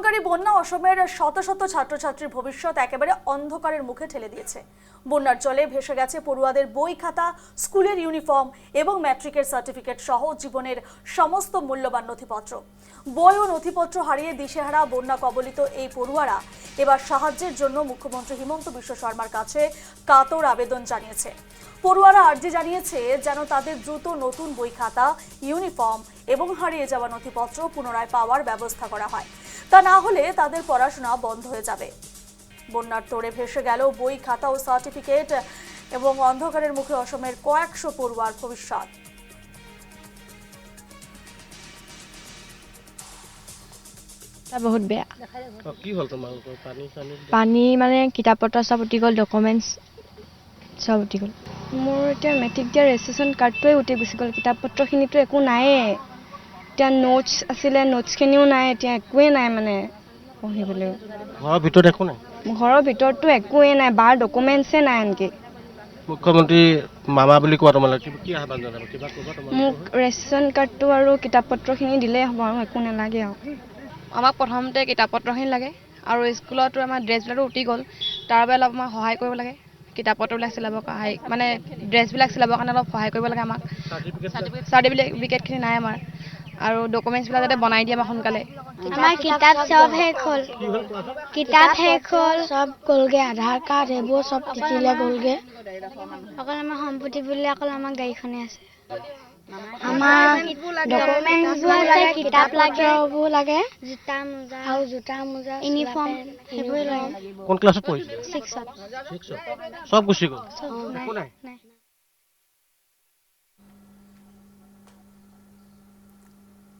বিধ্বংসকারী বন্যা অসমের শত শত ছাত্রছাত্রীর ভবিষ্যৎ একেবারে অন্ধকারের মুখে ঠেলে দিয়েছে। বন্যার জলে ভেসে গেছে পড়ুয়াদের বই খাতা, স্কুলের ইউনিফর্ম এবং ম্যাট্রিকের সার্টিফিকেট সহ জীবনের সমস্ত মূল্যবান নথিপত্র। বই ও নথিপত্র হারিয়ে দিশেহারা বন্যা কবলিত এই পড়ুয়ারা এবার সাহায্যের জন্য মুখ্যমন্ত্রী হিমন্ত বিশ্ব শর্মার কাছে কাতর আবেদন জানিয়েছে। পড়ুয়ারা আর্জি জানিয়েছে যেন তাদের দ্রুত নতুন বই খাতা, ইউনিফর্ম এবং হারিয়ে যাওয়া নথিপত্র পুনরায় পাওয়ার ব্যবস্থা করা হয়। তা না হলে তাদের পড়াশোনা বন্ধ হয়ে যাবে। বন্যার তোড়ে ভেসে গেল বই খাতা ও সার্টিফিকেট এবং অন্ধকারের মুখে অসমের কয়েকশো পড়ুয়ার ভবিষ্যৎ। বহুত বেয়া। কি হল তোমার পানী মানে কিতাপ পত্ৰ সব উঠি গ'ল, ডকুমেণ্টছ সব উঠি গ'ল। মোৰ এতিয়া মেট্ৰিক দিয়া ৰেজিষ্ট্ৰেশ্যন কাৰ্ডটোৱে উঠি গুচি গ'ল, কিতাপ পত্ৰখিনিতো একো নাইয়ে। এতিয়া নোটছ আছিলে, নোটছখিনিও নাই, এতিয়া একোৱেই নাই মানে পঢ়িবলৈও। ঘৰৰ ভিতৰত একো নাই? ঘৰৰ ভিতৰতো একোৱেই নাই, বাৰ ডকুমেণ্টছে নাই আনকি। মুখ্যমন্ত্ৰী মামা বুলি কোৱা তোমালোকে কি আহ্বান জনাব? কিবা ক'বা তোমালোকে? মোক ৰেজিষ্ট্ৰেশ্যন কাৰ্ডটো আৰু কিতাপ পত্ৰখিনি দিলেই হ'ব আৰু একো নালাগে আৰু। আমাক প্ৰথমতে কিতাপ পত্ৰখিনি লাগে আৰু স্কুলতো আমাৰ ড্ৰেছবিলাকো উঠি গ'ল, তাৰ বাবে অলপ আমাক সহায় কৰিব লাগে। কিতাপ পত্ৰবিলাক চিলাবৰ কাৰণে মানে ড্ৰেছবিলাক চিলাবৰ কাৰণে অলপ সহায় কৰিব লাগে আমাক। চাৰ্টিফিকেটখিনি নাই আমাৰ আৰু ডকুমেণ্টছবিলাক যাতে বনাই দিয়ে আমাক সোনকালে। আমাৰ কিতাপ চব শেষ হ'ল, কিতাপ শেষ হ'ল, চব গ'লগৈ, আধাৰ কাৰ্ড এইবোৰ চব টিকিলে গ'লগৈ। অকল আমাৰ সম্পত্তি বুলিলে অকল আমাৰ গাড়ীখনে আছে। আমাৰ ডকুমেণ্টছবোৰ লাগে, কিতাপ লাগে, জোতা মোজা, ইউনিফৰ্ম সেইবোৰ লাগে। কোন ক্লাছত পঢ়িছে? 6ত। চব গুচি গ'ল? নাই।